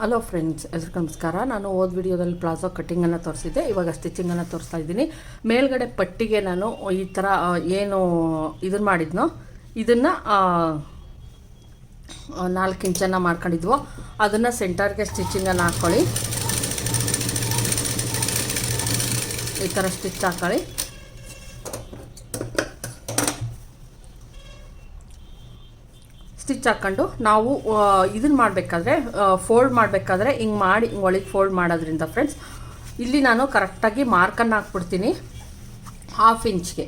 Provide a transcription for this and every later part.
Hello friends, ಎಲ್ರಿಗೂ ನಮಸ್ಕಾರ. ನಾನು ಹೋದ ವಿಡಿಯೋದಲ್ಲಿ ಪ್ಲಾಜೋ ಕಟ್ಟಿಂಗನ್ನು ತೋರಿಸಿದ್ದೆ. ಇವಾಗ ಸ್ಟಿಚಿಂಗನ್ನು ತೋರಿಸ್ತಾ ಇದ್ದೀನಿ. ಮೇಲ್ಗಡೆ ಪಟ್ಟಿಗೆ ನಾನು ಈ ಥರ ಏನು ಇದನ್ನು ಮಾಡಿದ್ನೋ ಇದನ್ನು 4 ಇಂಚನ್ನು ಮಾಡ್ಕೊಂಡಿದ್ವೋ ಅದನ್ನು ಸೆಂಟರ್ಗೆ ಸ್ಟಿಚಿಂಗನ್ನು ಹಾಕ್ಕೊಳ್ಳಿ. ಈ ಥರ ಸ್ಟಿಚ್ ಹಾಕ್ಕೊಳ್ಳಿ. ಸ್ಟಿಚ್ ಹಾಕ್ಕೊಂಡು ನಾವು ಇದನ್ನು ಮಾಡಬೇಕಾದ್ರೆ ಫೋಲ್ಡ್ ಮಾಡಬೇಕಾದ್ರೆ ಹಿಂಗೆ ಮಾಡಿ ಹಿಂಗೆ ಒಳಗೆ ಫೋಲ್ಡ್ ಮಾಡೋದ್ರಿಂದ ಫ್ರೆಂಡ್ಸ್ ಇಲ್ಲಿ ನಾನು ಕರೆಕ್ಟಾಗಿ ಮಾರ್ಕನ್ನು ಹಾಕ್ಬಿಡ್ತೀನಿ. 1/2 ಇಂಚ್ಗೆ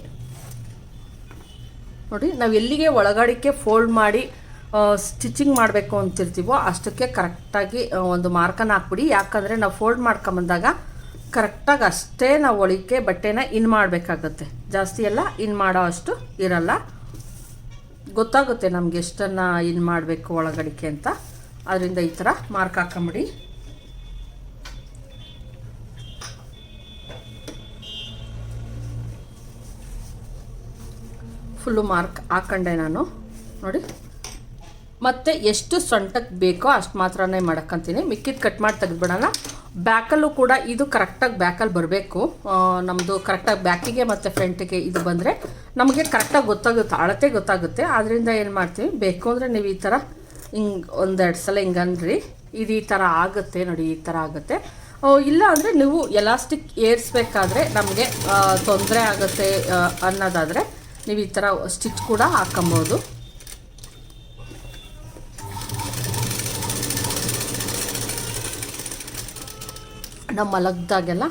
ನೋಡಿ, ನಾವು ಎಲ್ಲಿಗೆ ಒಳಗಡಿಕೆ ಫೋಲ್ಡ್ ಮಾಡಿ ಸ್ಟಿಚಿಂಗ್ ಮಾಡಬೇಕು ಅಂತಿರ್ತೀವೋ ಅಷ್ಟಕ್ಕೆ ಕರೆಕ್ಟಾಗಿ ಒಂದು ಮಾರ್ಕನ್ನು ಹಾಕ್ಬಿಡಿ. ಯಾಕಂದರೆ ನಾವು ಫೋಲ್ಡ್ ಮಾಡ್ಕೊಂಬಂದಾಗ ಕರೆಕ್ಟಾಗಿ ಅಷ್ಟೇ ನಾವು ಒಳಗೆ ಬಟ್ಟೆನ ಇನ್ ಮಾಡಬೇಕಾಗತ್ತೆ. ಜಾಸ್ತಿ ಎಲ್ಲ ಇನ್ ಮಾಡೋ ಅಷ್ಟು ಇರಲ್ಲ. ಗೊತ್ತಾಗುತ್ತೆ ನಮಗೆ ಎಷ್ಟನ್ನು ಇನ್ ಮಾಡಬೇಕು ಒಳಗಡಿಕೆ ಅಂತ. ಅದರಿಂದ ಈ ಥರ ಮಾರ್ಕ್ ಹಾಕೊಂಬಿಡಿ. ಫುಲ್ಲು ಮಾರ್ಕ್ ಹಾಕೊಂಡೆ ನಾನು ನೋಡಿ. ಮತ್ತು ಎಷ್ಟು ಸೊಂಟಕ್ಕೆ ಬೇಕೋ ಅಷ್ಟು ಮಾತ್ರನೇ ಮಾಡಕ್ಕಂತೀನಿ. ಮಿಕ್ಕಿದ್ದು ಕಟ್ ಮಾಡಿ ತೆಗೆದುಬಿಡೋಣ. ಬ್ಯಾಕಲ್ಲೂ ಕೂಡ ಇದು ಕರೆಕ್ಟಾಗಿ ಬ್ಯಾಕಲ್ಲಿ ಬರಬೇಕು. ನಮ್ಮದು ಕರೆಕ್ಟಾಗಿ ಬ್ಯಾಕಿಗೆ ಮತ್ತು ಫ್ರಂಟಿಗೆ ಇದು ಬಂದರೆ ನಮಗೆ ಕರೆಕ್ಟಾಗಿ ಗೊತ್ತಾಗುತ್ತೆ, ಅಳತೆ ಗೊತ್ತಾಗುತ್ತೆ. ಆದ್ದರಿಂದ ಏನು ಮಾಡ್ತೀವಿ, ಬೇಕು ಅಂದರೆ ನೀವು ಈ ಥರ ಹಿಂಗೆ 1-2 ಸಲ ಹಿಂಗೆ ಅಂದ್ರಿ ಇದು ಈ ಥರ ಆಗುತ್ತೆ ನೋಡಿ, ಈ ಥರ ಆಗುತ್ತೆ. ಇಲ್ಲ ಅಂದರೆ ನೀವು ಎಲಾಸ್ಟಿಕ್ ಏರಿಸ್ಬೇಕಾದ್ರೆ ನಮಗೆ ತೊಂದರೆ ಆಗುತ್ತೆ ಅನ್ನೋದಾದರೆ ನೀವು ಈ ಥರ ಸ್ಟಿಚ್ ಕೂಡ ಹಾಕ್ಕೊಬೋದು. ನಮ್ಮ ಮಲಗ್ದಾಗೆಲ್ಲ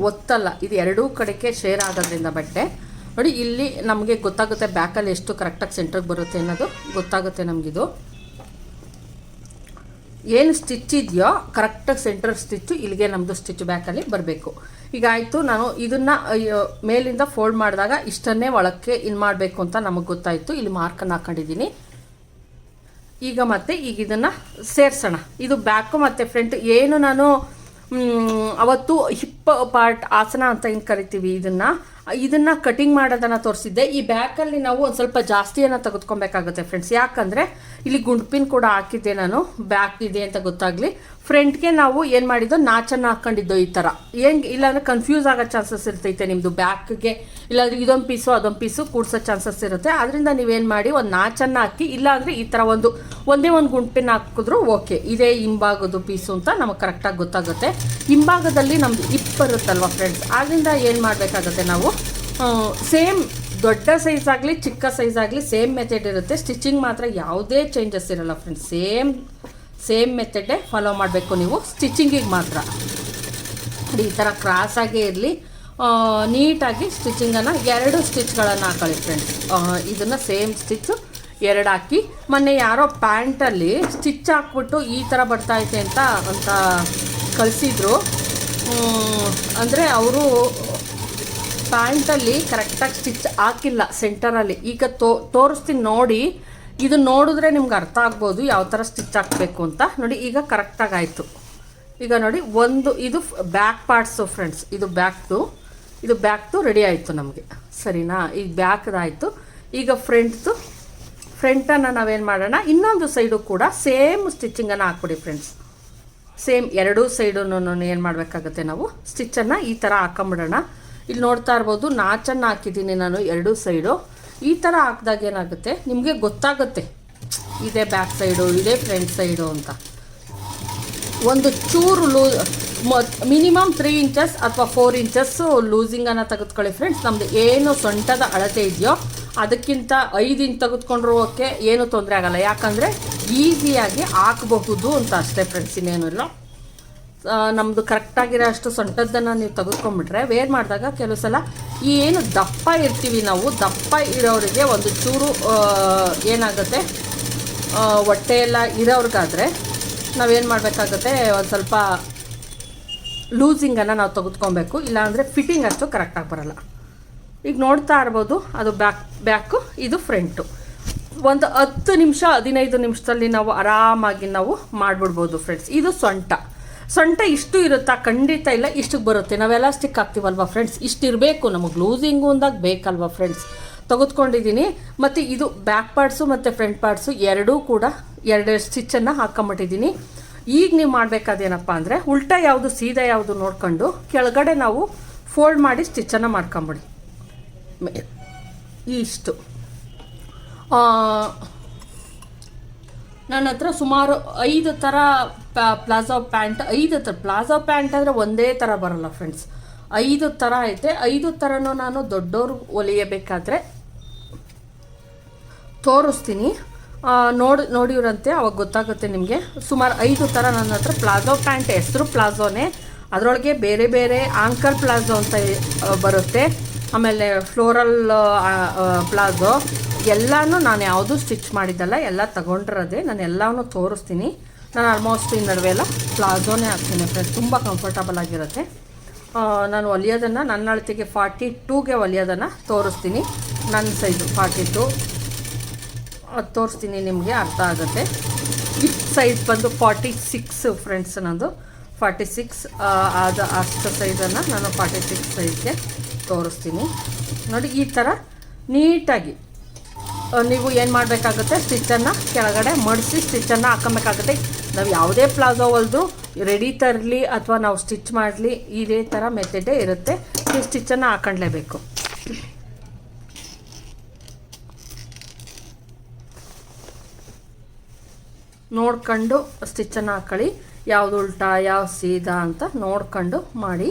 ಒತ್ತಲ್ಲ, ಇದು ಎರಡೂ ಕಡೆಗೆ ಶೇರ್ ಆಗೋದ್ರಿಂದ ಬಟ್ಟೆ ನೋಡಿ. ಇಲ್ಲಿ ನಮಗೆ ಗೊತ್ತಾಗುತ್ತೆ ಬ್ಯಾಕಲ್ಲಿ ಎಷ್ಟು ಕರೆಕ್ಟಾಗಿ ಸೆಂಟ್ರಿಗೆ ಬರುತ್ತೆ ಅನ್ನೋದು ಗೊತ್ತಾಗುತ್ತೆ ನಮಗಿದು. ಏನು ಸ್ಟಿಚ್ ಇದೆಯೋ ಕರೆಕ್ಟಾಗಿ ಸೆಂಟ್ರ್ ಸ್ಟಿಚ್ಚು ಇಲ್ಲಿಗೆ ನಮ್ಮದು ಸ್ಟಿಚ್ ಬ್ಯಾಕಲ್ಲಿ ಬರಬೇಕು. ಈಗ ಆಯಿತು, ನಾನು ಇದನ್ನು ಮೇಲಿಂದ ಫೋಲ್ಡ್ ಮಾಡಿದಾಗ ಇಷ್ಟನ್ನೇ ಒಳಕ್ಕೆ ಇನ್ ಮಾಡಬೇಕು ಅಂತ ನಮಗೆ ಗೊತ್ತಾಯಿತು. ಇಲ್ಲಿ ಮಾರ್ಕನ್ನು ಹಾಕೊಂಡಿದ್ದೀನಿ. ಈಗ ಇದನ್ನು ಸೇರಿಸೋಣ. ಇದು ಬ್ಯಾಕು ಮತ್ತು ಫ್ರಂಟ್ ಏನು ನಾನು ಅವತ್ತು ಹಿಪ್ ಪಾರ್ಟ್ ಆಸನ ಅಂತ ಏನು ಕರಿತೀವಿ ಇದನ್ನು ಕಟಿಂಗ್ ಮಾಡೋದನ್ನು ತೋರಿಸಿದ್ದೆ. ಈ ಬ್ಯಾಕಲ್ಲಿ ನಾವು ಒಂದು ಸ್ವಲ್ಪ ಜಾಸ್ತಿಯನ್ನು ತೆಗೆದುಕೊಬೇಕಾಗುತ್ತೆ ಫ್ರೆಂಡ್ಸ್. ಯಾಕಂದರೆ ಇಲ್ಲಿ ಗುಂಡ್ಪಿನ್ ಕೂಡ ಹಾಕಿದ್ದೆ ನಾನು, ಬ್ಯಾಕ್ ಇದೆ ಅಂತ ಗೊತ್ತಾಗಲಿ. ಫ್ರಂಟ್ಗೆ ನಾವು ಏನು ಮಾಡಿದ್ದೋ ನಾಚನ್ನು ಹಾಕ್ಕೊಂಡಿದ್ದೋ ಈ ಥರ. ಹೆಂಗೆ ಇಲ್ಲಾಂದರೆ ಕನ್ಫ್ಯೂಸ್ ಆಗೋ ಚಾನ್ಸಸ್ ಇರ್ತೈತೆ ನಿಮ್ಮದು. ಬ್ಯಾಕ್ಗೆ ಇಲ್ಲಾಂದರೆ ಇದೊಂದು ಪೀಸು ಅದೊಂದು ಪೀಸು ಕೂಡ್ಸೋ ಚಾನ್ಸಸ್ ಇರುತ್ತೆ. ಅದರಿಂದ ನೀವೇನು ಮಾಡಿ ಒಂದು ನಾಚನ್ನು ಹಾಕಿ, ಇಲ್ಲಾಂದರೆ ಈ ಥರ ಒಂದೇ ಒಂದು ಗುಂಡ್ಪಿನ್ ಹಾಕಿದ್ರು ಓಕೆ, ಇದೇ ಹಿಂಭಾಗದ ಪೀಸು ಅಂತ ನಮಗೆ ಕರೆಕ್ಟಾಗಿ ಗೊತ್ತಾಗುತ್ತೆ. ಹಿಂಭಾಗದಲ್ಲಿ ನಮ್ಮದು ಹಿಪ್ ಬರುತ್ತಲ್ವ ಫ್ರೆಂಡ್ಸ್, ಆದ್ದರಿಂದ ಏನು ಮಾಡಬೇಕಾಗುತ್ತೆ ನಾವು ಸೇಮ್ ದೊಡ್ಡ ಸೈಜ್ ಆಗಲಿ ಚಿಕ್ಕ ಸೈಜ್ ಆಗಲಿ ಸೇಮ್ ಮೆಥಡ್ ಇರುತ್ತೆ. ಸ್ಟಿಚಿಂಗ್ ಮಾತ್ರ ಯಾವುದೇ ಚೇಂಜಸ್ ಇರಲ್ಲ ಫ್ರೆಂಡ್ಸ್. ಸೇಮ್ ಮೆಥಡೇ ಫಾಲೋ ಮಾಡಬೇಕು ನೀವು ಸ್ಟಿಚಿಂಗಿಗೆ ಮಾತ್ರ. ಈ ಥರ ಕ್ರಾಸಾಗೇ ಇರಲಿ, ನೀಟಾಗಿ ಸ್ಟಿಚಿಂಗನ್ನು 2 ಸ್ಟಿಚ್ಗಳನ್ನು ಹಾಕೊಳ್ಳಿ ಫ್ರೆಂಡ್ಸ್. ಇದನ್ನು ಸೇಮ್ ಸ್ಟಿಚ್ಚು 2 ಹಾಕಿ. ಮೊನ್ನೆ ಯಾರೋ ಪ್ಯಾಂಟಲ್ಲಿ ಸ್ಟಿಚ್ ಹಾಕ್ಬಿಟ್ಟು ಈ ಥರ ಬರ್ತಾಯಿದೆ ಅಂತ ಕಳಿಸಿದ್ರು. ಅಂದರೆ ಅವರು ಪ್ಯಾಂಟಲ್ಲಿ ಕರೆಕ್ಟಾಗಿ ಸ್ಟಿಚ್ ಹಾಕಿಲ್ಲ ಸೆಂಟರಲ್ಲಿ. ಈಗ ತೋರಿಸ್ತೀನಿ ನೋಡಿ, ಇದು ನೋಡಿದ್ರೆ ನಿಮ್ಗೆ ಅರ್ಥ ಆಗ್ಬೋದು ಯಾವ ಥರ ಸ್ಟಿಚ್ ಹಾಕಬೇಕು ಅಂತ. ನೋಡಿ ಈಗ ಕರೆಕ್ಟಾಗಿ ಆಯಿತು. ಈಗ ನೋಡಿ ಇದು ಬ್ಯಾಕ್ ಪಾರ್ಟ್ಸು ಫ್ರೆಂಡ್ಸ್. ಇದು ಬ್ಯಾಕ್ದು ರೆಡಿ ಆಯಿತು ನಮಗೆ, ಸರಿನಾ? ಈಗ ಬ್ಯಾಕ್ದಾಯಿತು. ಈಗ ಫ್ರಂಟನ್ನು ನಾವೇನು ಮಾಡೋಣ, ಇನ್ನೊಂದು ಸೈಡು ಕೂಡ ಸೇಮ್ ಸ್ಟಿಚಿಂಗನ್ನು ಹಾಕ್ಬಿಡಿ ಫ್ರೆಂಡ್ಸ್. ಸೇಮ್ 2 ಸೈಡು ಏನು ಮಾಡಬೇಕಾಗುತ್ತೆ, ನಾವು ಸ್ಟಿಚ್ಚನ್ನು ಈ ಥರ ಹಾಕೊಂಬಿಡೋಣ. ಇಲ್ಲಿ ನೋಡ್ತಾ ಇರ್ಬೋದು, ನಾಚನ್ನು ಹಾಕಿದ್ದೀನಿ ನಾನು 2 ಸೈಡು. ಈ ಥರ ಹಾಕಿದಾಗ ಏನಾಗುತ್ತೆ ನಿಮಗೆ ಗೊತ್ತಾಗುತ್ತೆ ಇದೇ ಬ್ಯಾಕ್ ಸೈಡು ಇದೇ ಫ್ರಂಟ್ ಸೈಡು ಅಂತ. ಒಂದು ಚೂರು ಮಿನಿಮಮ್ 3 ಇಂಚಸ್ ಅಥವಾ 4 ಇಂಚಸ್ಸು ಲೂಸಿಂಗನ್ನು ತೆಗೆದುಕೊಳ್ಳಿ ಫ್ರೆಂಡ್ಸ್. ನಮ್ಮದು ಏನು ಸೊಂಟದ ಅಳತೆ ಇದೆಯೋ ಅದಕ್ಕಿಂತ 5 ಇಂಚ್ ತೆಗೆದುಕೊಂಡ್ರೂ ಓಕೆ, ಏನೂ ತೊಂದರೆ ಆಗಲ್ಲ. ಯಾಕಂದರೆ ಈಸಿಯಾಗಿ ಹಾಕಬಹುದು ಅಂತ ಅಷ್ಟೇ ಫ್ರೆಂಡ್ಸ್, ಇನ್ನೇನು ಇಲ್ಲ. ನಮ್ಮದು ಕರೆಕ್ಟಾಗಿರೋ ಅಷ್ಟು ಸೊಂಟದ್ದನ್ನು ನೀವು ತೆಗೆದುಕೊಂಡ್ಬಿಟ್ರೆ ವೇರ್ ಮಾಡಿದಾಗ ಕೆಲವು ಸಲ ಏನು ದಪ್ಪ ಇರ್ತೀವಿ ನಾವು, ದಪ್ಪ ಇರೋರಿಗೆ ಒಂದು ಚೂರು ಏನಾಗುತ್ತೆ, ಹೊಟ್ಟೆ ಎಲ್ಲ ಇರೋರಿಗಾದರೆ ನಾವೇನು ಮಾಡಬೇಕಾಗುತ್ತೆ, ಒಂದು ಸ್ವಲ್ಪ ಲೂಸಿಂಗನ್ನು ನಾವು ತೆಗೆದುಕೊಬೇಕು. ಇಲ್ಲಾಂದರೆ ಫಿಟ್ಟಿಂಗ್ ಅಷ್ಟು ಕರೆಕ್ಟಾಗಿ ಬರೋಲ್ಲ. ಈಗ ನೋಡ್ತಾ ಇರ್ಬೋದು, ಅದು ಬ್ಯಾಕು ಇದು ಫ್ರಂಟು. ಒಂದು 10 ನಿಮಿಷ 15 ನಿಮಿಷದಲ್ಲಿ ನಾವು ಆರಾಮಾಗಿ ನಾವು ಮಾಡಿಬಿಡ್ಬೋದು ಫ್ರೆಂಡ್ಸ್. ಇದು ಸೊಂಟ ಇಷ್ಟು ಇರುತ್ತಾ? ಖಂಡಿತ ಇಲ್ಲ, ಇಷ್ಟಕ್ಕೆ ಬರುತ್ತೆ. ನಾವೆಲ್ಲ ಸ್ಟಿಕ್ ಹಾಕ್ತೀವಲ್ವ ಫ್ರೆಂಡ್ಸ್, ಇಷ್ಟು ಇರಬೇಕು ನಮಗೆ. ಲೂಸಿಂಗು ಅಂದಾಗ ಬೇಕಲ್ವ ಫ್ರೆಂಡ್ಸ್. ತೆಗೆದುಕೊಂಡಿದ್ದೀನಿ. ಮತ್ತು ಇದು ಬ್ಯಾಕ್ ಪಾರ್ಟ್ಸು ಮತ್ತು ಫ್ರಂಟ್ ಪಾರ್ಟ್ಸು ಎರಡೂ ಕೂಡ 2 ಸ್ಟಿಚ್ಚನ್ನು ಹಾಕ್ಕೊಂಬಿಟ್ಟಿದ್ದೀನಿ. ಈಗ ನೀವು ಮಾಡಬೇಕಾದೇನಪ್ಪ ಅಂದರೆ ಉಲ್ಟಾ ಯಾವುದು ಸೀದಾ ಯಾವುದು ನೋಡ್ಕೊಂಡು ಕೆಳಗಡೆ ನಾವು ಫೋಲ್ಡ್ ಮಾಡಿ ಸ್ಟಿಚ್ಚನ್ನು ಮಾಡ್ಕೊಂಬಿಡಿ. ಇಷ್ಟು ನನ್ನ ಹತ್ರ ಸುಮಾರು 5 ಥರ ಪ್ಲಾಜೋ ಪ್ಯಾಂಟ್, 5 ಥರ ಪ್ಲಾಜೋ ಪ್ಯಾಂಟ್ ಅಂದರೆ ಒಂದೇ ಥರ ಬರೋಲ್ಲ ಫ್ರೆಂಡ್ಸ್, 5 ಥರ ಐತೆ. 5 ಥರನೂ ನಾನು ದೊಡ್ಡವರು ಹೊಲಿಯಬೇಕಾದ್ರೆ ತೋರಿಸ್ತೀನಿ, ನೋಡಿವ್ರಂತೆ ಅವಾಗ ಗೊತ್ತಾಗುತ್ತೆ ನಿಮಗೆ. ಸುಮಾರು 5 ಥರ ನನ್ನ ಹತ್ರ ಪ್ಲಾಜೋ ಪ್ಯಾಂಟ್, ಹೆಸರು ಪ್ಲಾಜೋನೇ, ಅದರೊಳಗೆ ಬೇರೆ ಬೇರೆ ಆಂಕಲ್ ಪ್ಲಾಜೋ ಅಂತ ಬರುತ್ತೆ, ಆಮೇಲೆ ಫ್ಲೋರಲ್ ಪ್ಲಾಜೋ, ಎಲ್ಲನೂ ನಾನು ಯಾವುದೂ ಸ್ಟಿಚ್ ಮಾಡಿದ್ದಲ್ಲ, ಎಲ್ಲ ತಗೊಂಡಿರೋದೆ. ನಾನು ಎಲ್ಲನೂ ತೋರಿಸ್ತೀನಿ. ನಾನು ಆಲ್ಮೋಸ್ಟ್ ಈ ನಡುವೆ ಎಲ್ಲ ಪ್ಲಾಜೋನೇ ಹಾಕ್ತೀನಿ ಫ್ರೆಂಡ್ಸ್, ತುಂಬ ಕಂಫರ್ಟಬಲ್ ಆಗಿರುತ್ತೆ. ನಾನು ಹೊಲಿಯೋದನ್ನು ನನ್ನ ಅಳತೆಗೆ 42ಗೆ ಹೊಲಿಯೋದನ್ನು ತೋರಿಸ್ತೀನಿ. ನನ್ನ ಸೈಜು 42 ಅದು ತೋರಿಸ್ತೀನಿ, ನಿಮಗೆ ಅರ್ಥ ಆಗುತ್ತೆ. ಹಿಪ್ ಸೈಜ್ ಬಂದು 46 ಫ್ರೆಂಡ್ಸ್, ನಂದು 46 ಅದು ಅಷ್ಟು ಸೈಜನ್ನು ನಾನು 46 ಸೈಜ್ಗೆ ತೋರಿಸ್ತೀನಿ. ನೋಡಿ ಈ ಥರ ನೀಟಾಗಿ ನೀವು ಏನು ಮಾಡಬೇಕಾಗುತ್ತೆ, ಸ್ಟಿಚ್ಚನ್ನು ಕೆಳಗಡೆ ಮಡಿಸಿ ಸ್ಟಿಚ್ಚನ್ನು ಹಾಕೊಬೇಕಾಗುತ್ತೆ. ನಾವು ಯಾವುದೇ ಪ್ಲಾಜೋ ಹೊಲಿದು ರೆಡಿ ತರಲಿ ಅಥವಾ ನಾವು ಸ್ಟಿಚ್ ಮಾಡಲಿ ಇದೇ ಥರ ಮೆಥಡೇ ಇರುತ್ತೆ. ನೀವು ಸ್ಟಿಚ್ಚನ್ನು ಹಾಕೊಂಡ್ಲೇಬೇಕು. ನೋಡ್ಕೊಂಡು ಸ್ಟಿಚ್ಚನ್ನು ಹಾಕೊಳ್ಳಿ, ಯಾವುದು ಉಲ್ಟಾ ಯಾವ ಸೀದಾ ಅಂತ ನೋಡ್ಕೊಂಡು ಮಾಡಿ.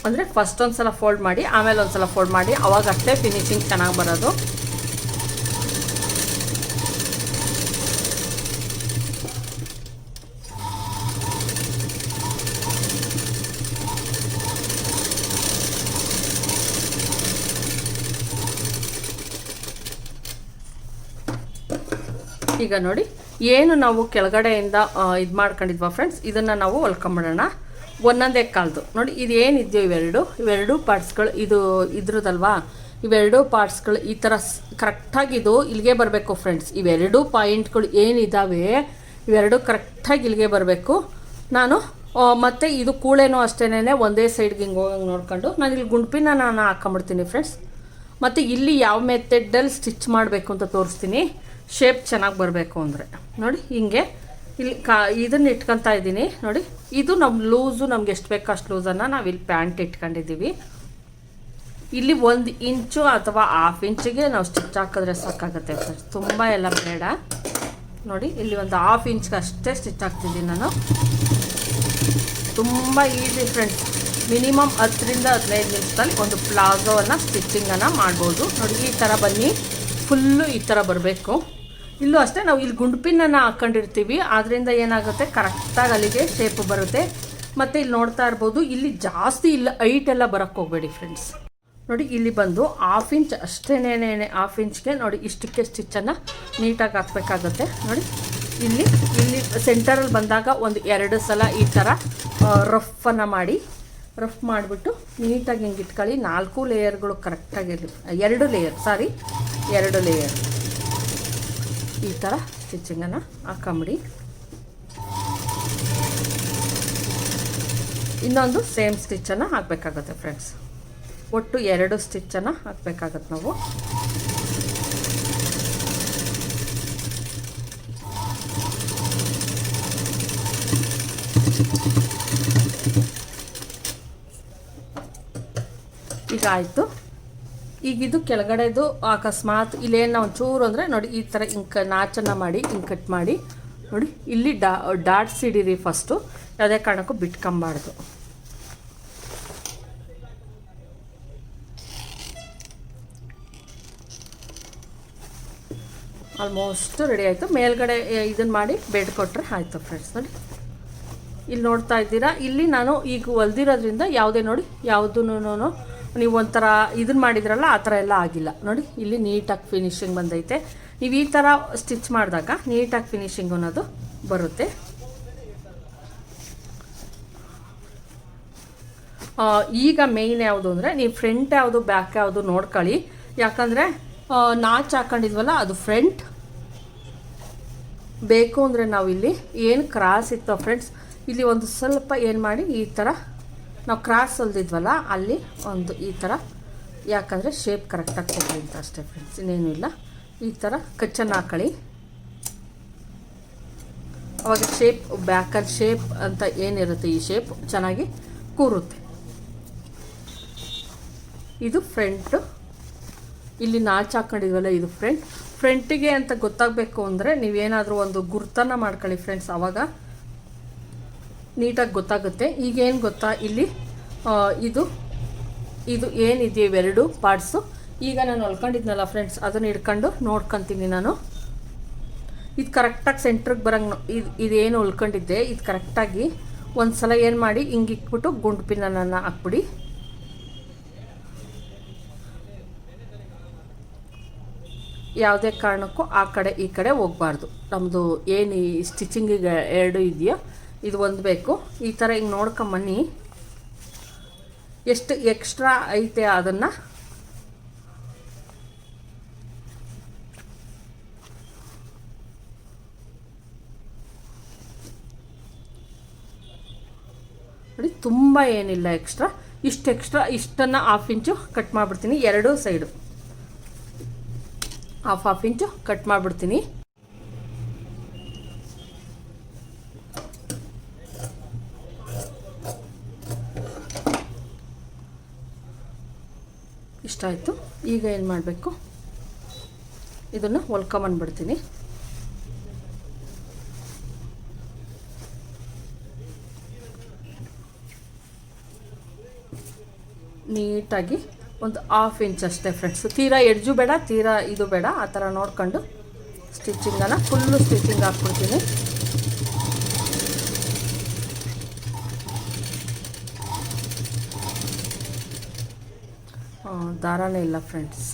ಅಂದರೆ ಫಸ್ಟ್ ಒಂದು ಸಲ ಫೋಲ್ಡ್ ಮಾಡಿ, ಆಮೇಲೆ ಒಂದು ಸಲ ಫೋಲ್ಡ್ ಮಾಡಿ, ಅವಾಗ ಅಷ್ಟೇ ಫಿನಿಶಿಂಗ್ ಚೆನ್ನಾಗಿ ಬರೋದು. ಈಗ ನೋಡಿ ಏನು ನಾವು ಕೆಳಗಡೆಯಿಂದ ಇದು ಮಾಡ್ಕೊಂಡಿದ್ವಾ ಫ್ರೆಂಡ್ಸ್, ಇದನ್ನು ನಾವು ಹೊಲ್ಕೊಂಬಿಡೋಣ. ಒಂದೊಂದೇ ಕಾಲ್ದು ನೋಡಿ, ಇದೇನಿದೆಯೋ ಇವೆರಡು ಪಾರ್ಟ್ಸ್ಗಳು, ಇದು ಇದ್ರದಲ್ವಾ, ಇವೆರಡು ಪಾರ್ಟ್ಸ್ಗಳು ಈ ಥರ ಕರೆಕ್ಟಾಗಿ ಇದು ಇಲ್ಲಿಗೆ ಬರಬೇಕು ಫ್ರೆಂಡ್ಸ್. ಇವೆರಡು ಪಾಯಿಂಟ್ಗಳು ಏನಿದ್ದಾವೆ ಇವೆರಡು ಕರೆಕ್ಟಾಗಿ ಇಲ್ಲಿಗೆ ಬರಬೇಕು. ನಾನು ಮತ್ತು ಇದು ಕೂಳೆನೂ ಅಷ್ಟೇನೆ ಒಂದೇ ಸೈಡ್ಗೆ ಹಿಂಗೆ ಹೋಗಂಗೆ ನೋಡ್ಕೊಂಡು ನಾನು ಇಲ್ಲಿ ಗುಂಡ್ಪಿನ ನಾನು ಹಾಕೊಂಬಿಡ್ತೀನಿ ಫ್ರೆಂಡ್ಸ್. ಮತ್ತು ಇಲ್ಲಿ ಯಾವ ಮೆಥಡಲ್ಲಿ ಸ್ಟಿಚ್ ಮಾಡಬೇಕು ಅಂತ ತೋರಿಸ್ತೀನಿ, ಶೇಪ್ ಚೆನ್ನಾಗಿ ಬರಬೇಕು ಅಂದರೆ. ನೋಡಿ ಹಿಂಗೆ ಇಲ್ಲಿ ಇದನ್ನು ಇಟ್ಕೊತಾ ಇದ್ದೀನಿ. ನೋಡಿ ಇದು ನಮ್ಮ ಲೂಸು, ನಮ್ಗೆ ಎಷ್ಟು ಬೇಕೋ ಅಷ್ಟು ಲೂಸನ್ನು ನಾವು ಇಲ್ಲಿ ಪ್ಯಾಂಟ್ ಇಟ್ಕೊಂಡಿದ್ದೀವಿ. ಇಲ್ಲಿ 1 ಇಂಚು ಅಥವಾ 1/2 ಇಂಚಿಗೆ ನಾವು ಸ್ಟಿಚ್ ಹಾಕಿದ್ರೆ ಸಾಕಾಗುತ್ತೆ ಫ್ರೆಂಡ್ಸ್, ತುಂಬ ಎಲ್ಲ ಬೇಡ. ನೋಡಿ ಇಲ್ಲಿ ಒಂದು 1/2 ಇಂಚ್ಗೆ ಅಷ್ಟೇ ಸ್ಟಿಚ್ ಹಾಕ್ತಿದ್ದೀನಿ ನಾನು. ತುಂಬ ಈಸಿ ಫ್ರೆಂಡ್ಸ್, ಮಿನಿಮಮ್ 10ರಿಂದ 15 ನಿಮಿಷದಲ್ಲಿ ಒಂದು ಪ್ಲಾಜೋವನ್ನು ಸ್ಟಿಚಿಂಗನ್ನು ಮಾಡ್ಬೋದು. ನೋಡಿ ಈ ಥರ ಬನ್ನಿ, ಫುಲ್ಲು ಈ ಥರ ಬರಬೇಕು. ಇಲ್ಲೂ ಅಷ್ಟೇ ನಾವು ಇಲ್ಲಿ ಗುಂಡ್ಪಿನನ್ನು ಹಾಕ್ಕೊಂಡಿರ್ತೀವಿ, ಆದ್ದರಿಂದ ಏನಾಗುತ್ತೆ ಕರೆಕ್ಟಾಗಿ ಅಲ್ಲಿಗೆ ಶೇಪ್ ಬರುತ್ತೆ. ಮತ್ತು ಇಲ್ಲಿ ನೋಡ್ತಾ ಇರ್ಬೋದು, ಇಲ್ಲಿ ಜಾಸ್ತಿ ಇಲ್ಲ ಹೈಟೆಲ್ಲ ಬರೋಕ್ಕೆ ಹೋಗಬೇಡಿ ಫ್ರೆಂಡ್ಸ್. ನೋಡಿ ಇಲ್ಲಿ ಬಂದು 1/2 ಇಂಚ್ ಅಷ್ಟೇನೇ, 1/2 ಇಂಚ್ಗೆ ನೋಡಿ ಇಷ್ಟಕ್ಕೆ ಸ್ಟಿಚ್ಚನ್ನು ನೀಟಾಗಿ ಹಾಕಬೇಕಾಗುತ್ತೆ. ನೋಡಿ ಇಲ್ಲಿ ಸೆಂಟರಲ್ಲಿ ಬಂದಾಗ ಒಂದು 2 ಸಲ ಈ ಥರ ರಫನ್ನು ಮಾಡಿ, ರಫ್ ಮಾಡಿಬಿಟ್ಟು ನೀಟಾಗಿ ಹಿಂಗೆ ಇಟ್ಕೊಳ್ಳಿ. 4 ಲೇಯರ್ಗಳು ಕರೆಕ್ಟಾಗಿರಲಿ, 2 ಲೇಯರ್ ಈ ಥರ ಸ್ಟಿಚಿಂಗನ್ನು ಹಾಕೊಂಬಿಡಿ. ಇನ್ನೊಂದು ಸೇಮ್ ಸ್ಟಿಚ್ಚನ್ನು ಹಾಕಬೇಕಾಗುತ್ತೆ ಫ್ರೆಂಡ್ಸ್. ಒಟ್ಟು 2 ಸ್ಟಿಚ್ಚನ್ನು ಹಾಕಬೇಕಾಗತ್ತೆ ನಾವು. ಈಗ ಆಯಿತು. ಈಗ ಇದು ಕೆಳಗಡೆದು ಅಕಸ್ಮಾತ್ ಇಲ್ಲೇನು ಒಂಚೂರು ಅಂದರೆ ನೋಡಿ ಈ ಥರ ಹಿಂಗೆ ನಾಚನ್ನು ಮಾಡಿ ಹಿಂಗೆ ಕಟ್ ಮಾಡಿ ನೋಡಿ ಇಲ್ಲಿ ಡಾಟ್ಸ್ ಹಿಡೀರಿ ಫಸ್ಟು, ಯಾವುದೇ ಕಾರಣಕ್ಕೂ ಬಿಟ್ಕೊಂಬಾರ್ದು. ಆಲ್ಮೋಸ್ಟ್ ರೆಡಿ ಆಯಿತು. ಮೇಲ್ಗಡೆ ಇದನ್ನು ಮಾಡಿ ಬೆಡ್ ಕೊಟ್ಟರೆ ಆಯಿತು ಫ್ರೆಂಡ್ಸ್. ನೋಡಿ ಇಲ್ಲಿ ನೋಡ್ತಾ ಇದ್ದೀರಾ, ಇಲ್ಲಿ ನಾನು ಈಗ ಹೊಲ್ದಿರೋದ್ರಿಂದ ಯಾವುದೇ ನೋಡಿ ಯಾವುದೂ ನೀವು ಒಂಥರ ಇದನ್ನು ಮಾಡಿದ್ರಲ್ಲ ಆ ಥರ ಎಲ್ಲ ಆಗಿಲ್ಲ. ನೋಡಿ ಇಲ್ಲಿ ನೀಟಾಗಿ ಫಿನಿಶಿಂಗ್ ಬಂದೈತೆ. ನೀವು ಈ ಥರ ಸ್ಟಿಚ್ ಮಾಡಿದಾಗ ನೀಟಾಗಿ ಫಿನಿಶಿಂಗ್ ಅನ್ನೋದು ಬರುತ್ತೆ. ಈಗ ಮೇಯ್ನ್ ಯಾವುದು ಅಂದರೆ ನೀವು ಫ್ರಂಟ್ ಯಾವುದು ಬ್ಯಾಕ್ ಯಾವುದು ನೋಡ್ಕೊಳ್ಳಿ. ಯಾಕಂದರೆ ನಾಚ್ ಹಾಕೊಂಡಿದ್ವಲ್ಲ ಅದು ಫ್ರಂಟ್, ಬೇಕು ಅಂದರೆ ನಾವು ಇಲ್ಲಿ ಏನು ಕ್ರಾಸ್ ಇತ್ತು ಫ್ರೆಂಡ್ಸ್, ಇಲ್ಲಿ ಒಂದು ಸ್ವಲ್ಪ ಏನು ಮಾಡಿ ಈ ಥರ ನಾವು ಕ್ರಾಸ್ ಹೊಲ್ದಿದ್ವಲ್ಲ ಅಲ್ಲಿ ಒಂದು ಈ ಥರ, ಯಾಕಂದರೆ ಶೇಪ್ ಕರೆಕ್ಟಾಗಿ ಕೊಡಿ ಅಂತ ಅಷ್ಟೇ ಫ್ರೆಂಡ್ಸ್, ಇನ್ನೇನು ಇಲ್ಲ. ಈ ಥರ ಕಚ್ಚನ್ನು ಹಾಕೊಳ್ಳಿ, ಅವಾಗ ಶೇಪ್ ಬ್ಯಾಕಲ್ಲಿ ಶೇಪ್ ಅಂತ ಏನಿರುತ್ತೆ ಈ ಶೇಪ್ ಚೆನ್ನಾಗಿ ಕೂರುತ್ತೆ. ಇದು ಫ್ರಂಟು, ಇಲ್ಲಿ ನಾಚು ಹಾಕೊಂಡಿದ್ವಲ್ಲ ಇದು ಫ್ರಂಟಿಗೆ ಅಂತ ಗೊತ್ತಾಗಬೇಕು ಅಂದರೆ ನೀವೇನಾದರೂ ಒಂದು ಗುರ್ತನ್ನು ಮಾಡ್ಕೊಳ್ಳಿ ಫ್ರೆಂಡ್ಸ್, ಆವಾಗ ನೀಟಾಗಿ ಗೊತ್ತಾಗುತ್ತೆ. ಈಗೇನು ಗೊತ್ತಾ, ಇಲ್ಲಿ ಇದು ಇದು ಏನಿದೆಯೋ ಇವೆರಡು ಪಾರ್ಟ್ಸು, ಈಗ ನಾನು ಹೊಲ್ಕೊಂಡಿದ್ನಲ್ಲ ಫ್ರೆಂಡ್ಸ್ ಅದನ್ನು ಹಿಡ್ಕೊಂಡು ನೋಡ್ಕೊತೀನಿ ನಾನು. ಇದು ಕರೆಕ್ಟಾಗಿ ಸೆಂಟ್ರಿಗೆ ಬರೋಂಗೆ ಇದೇನು ಹೊಲ್ಕೊಂಡಿದ್ದೆ ಇದು ಕರೆಕ್ಟಾಗಿ ಒಂದು ಸಲ ಏನು ಮಾಡಿ ಹಿಂಗೆ ಇಕ್ಬಿಟ್ಟು ಗುಂಡು ಪಿನ್ನನ್ನು ಹಾಕ್ಬಿಡಿ. ಯಾವುದೇ ಕಾರಣಕ್ಕೂ ಆ ಕಡೆ ಈ ಕಡೆ ಹೋಗಬಾರ್ದು. ನಮ್ಮದು ಏನು ಈ ಸ್ಟಿಚಿಂಗಿಗೆ ಎರಡು ಇದೆಯೋ ಇದು ಒಂದು ಬೇಕು. ಈ ಥರ ಹಿಂಗೆ ನೋಡ್ಕೊಂಬನ್ನಿ, ಎಷ್ಟು ಎಕ್ಸ್ಟ್ರಾ ಐತೆ ಅದನ್ನು ನೋಡಿ. ತುಂಬ ಏನಿಲ್ಲ ಎಕ್ಸ್ಟ್ರಾ, ಇಷ್ಟನ್ನು ಹಾಫ್ ಇಂಚು ಕಟ್ ಮಾಡಿಬಿಡ್ತೀನಿ. ಎರಡೂ ಸೈಡು ಹಾಫ್ ಇಂಚು ಕಟ್ ಮಾಡಿಬಿಡ್ತೀನಿ. ಇಷ್ಟ ಆಯಿತು. ಈಗ ಏನು ಮಾಡಬೇಕು, ಇದನ್ನು ಹೊಲ್ಕೊಂಬಂದ್ಬಿಡ್ತೀನಿ. ನೀಟಾಗಿ ಒಂದು ಹಾಫ್ ಇಂಚ್ ಅಷ್ಟೇ ಫ್ರೆಂಡ್ಸ್, ತೀರಾ ಎಡ್ಜು ಬೇಡ ತೀರಾ ಇದು ಬೇಡ, ಆ ಥರ ನೋಡ್ಕೊಂಡು ಸ್ಟಿಚಿಂಗನ್ನು ಫುಲ್ಲು ಸ್ಟಿಚಿಂಗ್ ಹಾಕ್ಬಿಡ್ತೀನಿ. ದಾರನೇ ಇಲ್ಲ ಫ್ರೆಂಡ್ಸ್.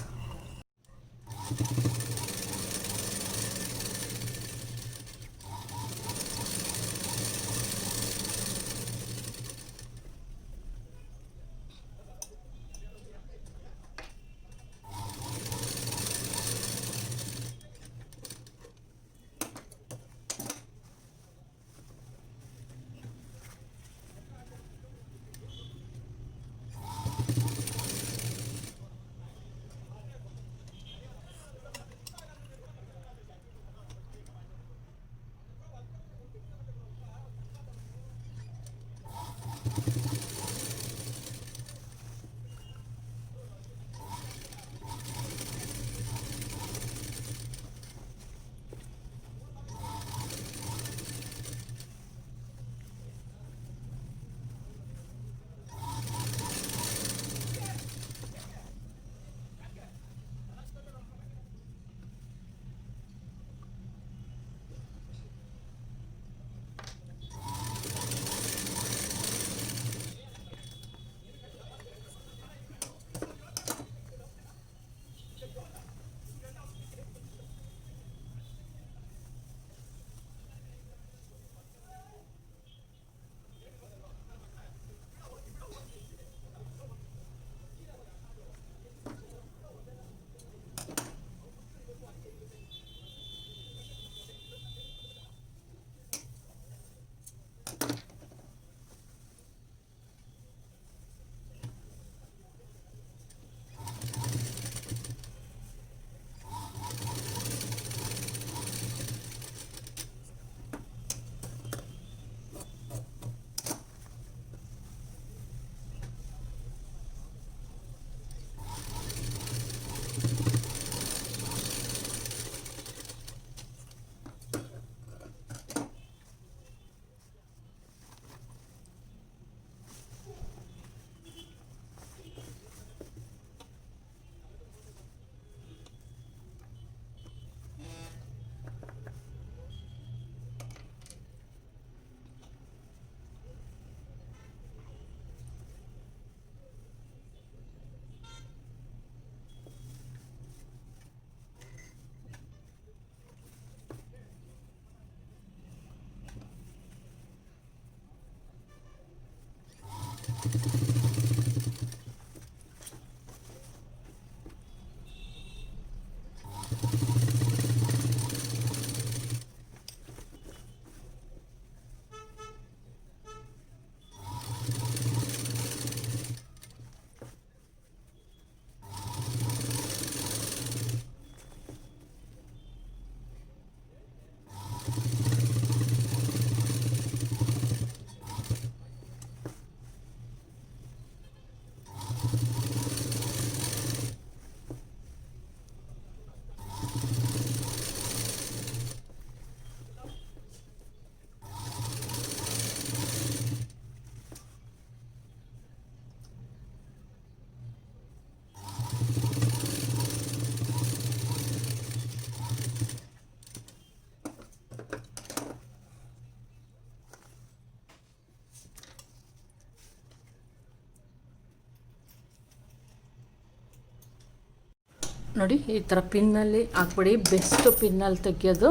ನೋಡಿ ಈ ಥರ ಪಿನ್ನಲ್ಲಿ ಹಾಕ್ಬಿಡಿ. ಬೆಸ್ಟ್ ಪಿನ್ನಲ್ಲಿ ತೆಗಿಯೋದು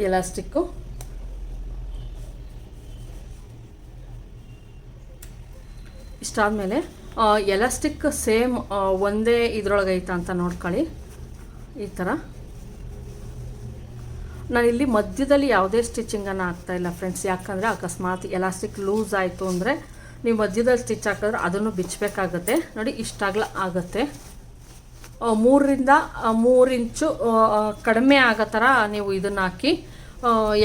ಎಲಾಸ್ಟಿಕ್ಕು. ಇಷ್ಟಾದಮೇಲೆ ಎಲಾಸ್ಟಿಕ್ ಸೇಮ್ ಒಂದೇ ಇದ್ರೊಳಗೆ ಐತಾ ಅಂತ ನೋಡ್ಕೊಳ್ಳಿ. ಈ ಥರ ನಾನಿಲ್ಲಿ ಮಧ್ಯದಲ್ಲಿ ಯಾವುದೇ ಸ್ಟಿಚಿಂಗನ್ನು ಹಾಕ್ತಾಯಿಲ್ಲ ಫ್ರೆಂಡ್ಸ್. ಯಾಕಂದರೆ ಅಕಸ್ಮಾತ್ ಎಲಾಸ್ಟಿಕ್ ಲೂಸ್ ಆಯಿತು ಅಂದರೆ ನೀವು ಮಧ್ಯದಲ್ಲಿ ಸ್ಟಿಚ್ ಹಾಕಿದ್ರೆ ಅದನ್ನು ಬಿಚ್ಚಬೇಕಾಗತ್ತೆ. ನೋಡಿ ಇಷ್ಟಾಗಲ ಆಗುತ್ತೆ. 3 ಇಂಚು ಕಡಿಮೆ ಆಗೋ ಥರ ನೀವು ಇದನ್ನು ಹಾಕಿ.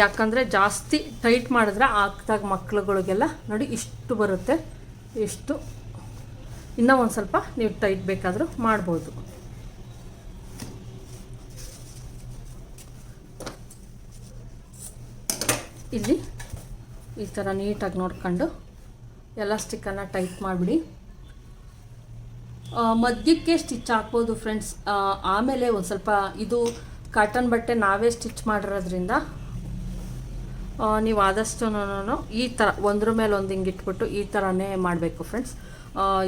ಯಾಕಂದರೆ ಜಾಸ್ತಿ ಟೈಟ್ ಮಾಡಿದ್ರೆ ಹಾಕಿದಾಗ ಮಕ್ಳುಗಳಿಗೆಲ್ಲ ನೋಡಿ ಇಷ್ಟು ಬರುತ್ತೆ. ಇಷ್ಟು ಇನ್ನೂ ಒಂದು ಸ್ವಲ್ಪ ನೀವು ಟೈಟ್ ಬೇಕಾದರೂ ಮಾಡ್ಬೋದು. ಇಲ್ಲಿ ಈ ಥರ ನೀಟಾಗಿ ನೋಡ್ಕೊಂಡು ಎಲಾಸ್ಟಿಕ್ಕನ್ನು ಟೈಟ್ ಮಾಡಿಬಿಡಿ. ಮಧ್ಯಕ್ಕೆ ಸ್ಟಿಚ್ ಹಾಕ್ಬೋದು ಫ್ರೆಂಡ್ಸ್. ಆಮೇಲೆ ಒಂದು ಸ್ವಲ್ಪ ಇದು ಕಾಟನ್ ಬಟ್ಟೆ ನಾವೇ ಸ್ಟಿಚ್ ಮಾಡಿರೋದ್ರಿಂದ ನೀವು ಆದಷ್ಟು ಈ ಥರ ಒಂದ್ರ ಮೇಲೆ ಒಂದು ಹಿಂಗೆ ಇಟ್ಬಿಟ್ಟು ಈ ಥರನೇ ಮಾಡಬೇಕು ಫ್ರೆಂಡ್ಸ್.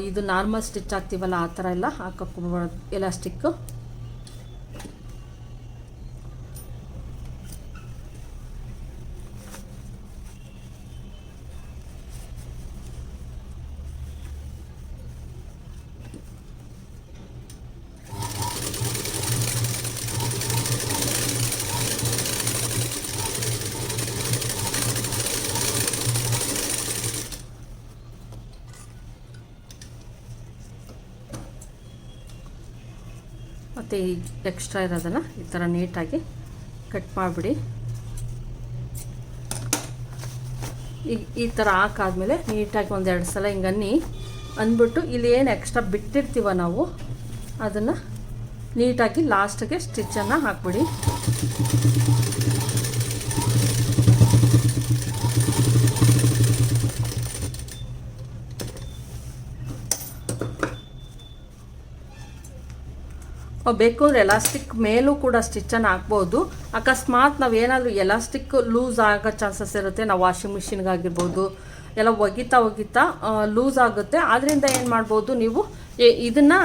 ಇದು ನಾರ್ಮಲ್ ಸ್ಟಿಚ್ ಹಾಕ್ತೀವಲ್ಲ ಆ ಥರ ಎಲ್ಲ ಹಾಕೋಕ್ಕೋಗ್ಬಾರ್ದು ಎಲಾಸ್ಟಿಕ್ಕು. ಮತ್ತು ಈ ಎಕ್ಸ್ಟ್ರಾ ಇರೋದನ್ನು ಈ ಥರ ನೀಟಾಗಿ ಕಟ್ ಮಾಡಿಬಿಡಿ. ಈ ಥರ ಹಾಕಾದ್ಮೇಲೆ ನೀಟಾಗಿ 1-2 ಸಲ ಹಿಂಗೆ ಅಂದ್ಬಿಟ್ಟು ಇಲ್ಲಿ ಏನು ಎಕ್ಸ್ಟ್ರಾ ಬಿಟ್ಟಿರ್ತೀವ ನಾವು ಅದನ್ನು ನೀಟಾಗಿ ಲಾಸ್ಟಿಗೆ ಸ್ಟಿಚ್ಚನ್ನು ಹಾಕ್ಬಿಡಿ. ಬೇಕು ಅಂದರೆ ಎಲಾಸ್ಟಿಕ್ ಮೇಲೂ ಕೂಡ ಸ್ಟಿಚ್ಚನ್ನು ಹಾಕ್ಬೋದು. ಅಕಸ್ಮಾತ್ ನಾವೇನಾದರೂ ಎಲಾಸ್ಟಿಕ್ ಲೂಸ್ ಆಗೋ ಚಾನ್ಸಸ್ ಇರುತ್ತೆ. ನಾವು ವಾಷಿಂಗ್ ಮಿಷಿನ್ಗಾಗಿರ್ಬೋದು ಎಲ್ಲ ಒಗಿತಾ ಲೂಸ್ ಆಗುತ್ತೆ. ಆದ್ದರಿಂದ ಏನು ಮಾಡ್ಬೋದು, ನೀವು ಇದನ್ನು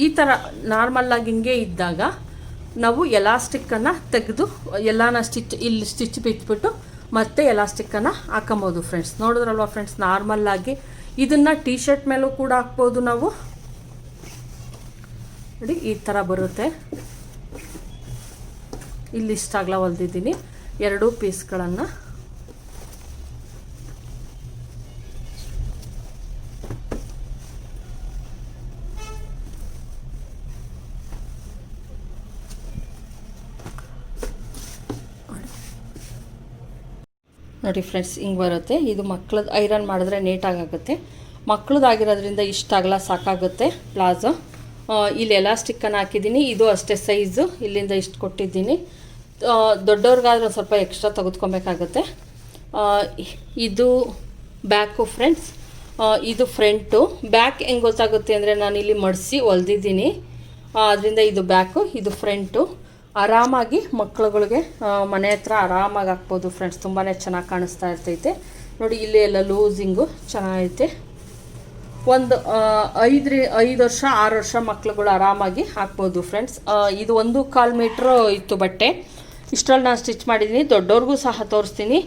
ಈ ಥರ ನಾರ್ಮಲ್ಲಾಗಿ ಹಿಂಗೆ ಇದ್ದಾಗ ನಾವು ಎಲಾಸ್ಟಿಕ್ಕನ್ನು ತೆಗೆದು ಎಲ್ಲಾನ ಇಲ್ಲಿ ಸ್ಟಿಚ್ ಬಿಟ್ಬಿಟ್ಟು ಮತ್ತೆ ಎಲಾಸ್ಟಿಕ್ಕನ್ನು ಹಾಕೊಬೋದು ಫ್ರೆಂಡ್ಸ್. ನೋಡಿದ್ರಲ್ವ ಫ್ರೆಂಡ್ಸ್, ನಾರ್ಮಲ್ಲಾಗಿ ಇದನ್ನು ಟೀ ಶರ್ಟ್ ಮೇಲೂ ಕೂಡ ಹಾಕ್ಬೋದು ನಾವು. ನೋಡಿ ಈ ಥರ ಬರುತ್ತೆ. ಇಲ್ಲಿ ಇಷ್ಟಾಗಲ ಹೊಲ್ದಿದ್ದೀನಿ 2 ಪೀಸ್ಗಳನ್ನು. ನೋಡಿ ಫ್ರೆಂಡ್ಸ್ ಹಿಂಗೆ ಬರುತ್ತೆ. ಇದು ಮಕ್ಳದ್ದು ಐರನ್ ಮಾಡಿದ್ರೆ ನೀಟಾಗುತ್ತೆ. ಮಕ್ಳದ್ದಾಗಿರೋದ್ರಿಂದ ಇಷ್ಟಾಗಲ ಸಾಕಾಗುತ್ತೆ ಪ್ಲಾಜೋ. ಇಲ್ಲಿ ಎಲಾಸ್ಟಿಕ್ಕನ್ನು ಹಾಕಿದ್ದೀನಿ. ಇದು ಅಷ್ಟೇ ಸೈಜು, ಇಲ್ಲಿಂದ ಇಷ್ಟು ಕೊಟ್ಟಿದ್ದೀನಿ. ದೊಡ್ಡವ್ರಿಗಾದ್ರೆ ಸ್ವಲ್ಪ ಎಕ್ಸ್ಟ್ರಾ ತೆಗೆದುಕೊಬೇಕಾಗುತ್ತೆ. ಇದು ಬ್ಯಾಕು ಫ್ರೆಂಡ್ಸ್, ಇದು ಫ್ರಂಟು. ಬ್ಯಾಕ್ ಹೆಂಗೆ ಗೊತ್ತಾಗುತ್ತೆ ಅಂದರೆ ನಾನು ಇಲ್ಲಿ ಮಡಿಸಿ ಹೊಲ್ದಿದ್ದೀನಿ, ಅದರಿಂದ ಇದು ಬ್ಯಾಕು, ಇದು ಫ್ರಂಟು. ಆರಾಮಾಗಿ ಮಕ್ಕಳುಗಳಿಗೆ ಮನೆ ಹತ್ರ ಆರಾಮಾಗಿ ಹಾಕ್ಬೋದು ಫ್ರೆಂಡ್ಸ್. ತುಂಬಾ ಚೆನ್ನಾಗಿ ಕಾಣಿಸ್ತಾ ಇರ್ತೈತೆ. ನೋಡಿ ಇಲ್ಲಿ ಎಲ್ಲ ಲೂಸಿಂಗು ಚೆನ್ನಾಗೈತೆ. ಒಂದು 5 ವರ್ಷ 6 ವರ್ಷ ಮಕ್ಳುಗಳು ಆರಾಮಾಗಿ ಹಾಕ್ಬೋದು ಫ್ರೆಂಡ್ಸ್. ಇದು 1.25 ಮೀಟ್ರು ಇತ್ತು ಬಟ್ಟೆ. ಇಷ್ಟರಲ್ಲಿ ನಾನು ಸ್ಟಿಚ್ ಮಾಡಿದ್ದೀನಿ. ದೊಡ್ಡವ್ರಿಗೂ ಸಹ ತೋರಿಸ್ತೀನಿ.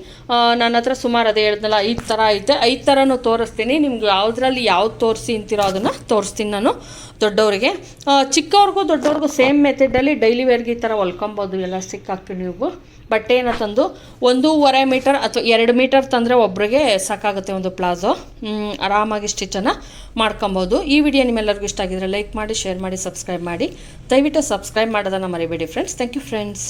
ನನ್ನ ಹತ್ರ ಸುಮಾರು ಅದೇ ಹೇಳ್ದಲ್ಲ 5 ಥರ ಐತೆ. 5 ಥರನೂ ತೋರಿಸ್ತೀನಿ. ನಿಮ್ಗೆ ಯಾವುದ್ರಲ್ಲಿ ಯಾವ್ದು ತೋರಿಸಿ ಅಂತಿರೋ ಅದನ್ನು ತೋರಿಸ್ತೀನಿ ನಾನು ದೊಡ್ಡವರಿಗೆ. ಚಿಕ್ಕವ್ರಿಗೂ ದೊಡ್ಡವ್ರಿಗೂ ಸೇಮ್ ಮೆಥಡಲ್ಲಿ ಡೈಲಿ ವೇರ್ಗೆ ಈ ಥರ ಹೊಲ್ಕೊಬೋದು. ಎಲಾಸ್ಟಿಕ್ ಹಾಕಿ ನೀವು ಬಟ್ಟೆನ ತಂದು 1.5 ಮೀಟರ್ ಅಥವಾ 2 ಮೀಟರ್ ತಂದರೆ ಒಬ್ಬರಿಗೆ ಸಾಕಾಗುತ್ತೆ ಒಂದು ಪ್ಲಾಜೋ. ಆರಾಮಾಗಿ ಸ್ಟಿಚ್ಚನ್ನು ಮಾಡ್ಕೊಬೋದು. ಈ ವಿಡಿಯೋ ನಿಮ್ಮೆಲ್ಲರಿಗೂ ಇಷ್ಟ ಆಗಿದ್ರೆ ಲೈಕ್ ಮಾಡಿ, ಶೇರ್ ಮಾಡಿ, ಸಬ್ಸ್ಕ್ರೈಬ್ ಮಾಡಿ. ದಯವಿಟ್ಟು ಸಬ್ಸ್ಕ್ರೈಬ್ ಮಾಡೋದನ್ನು ಮರಿಬೇಡಿ ಫ್ರೆಂಡ್ಸ್. Thank you friends.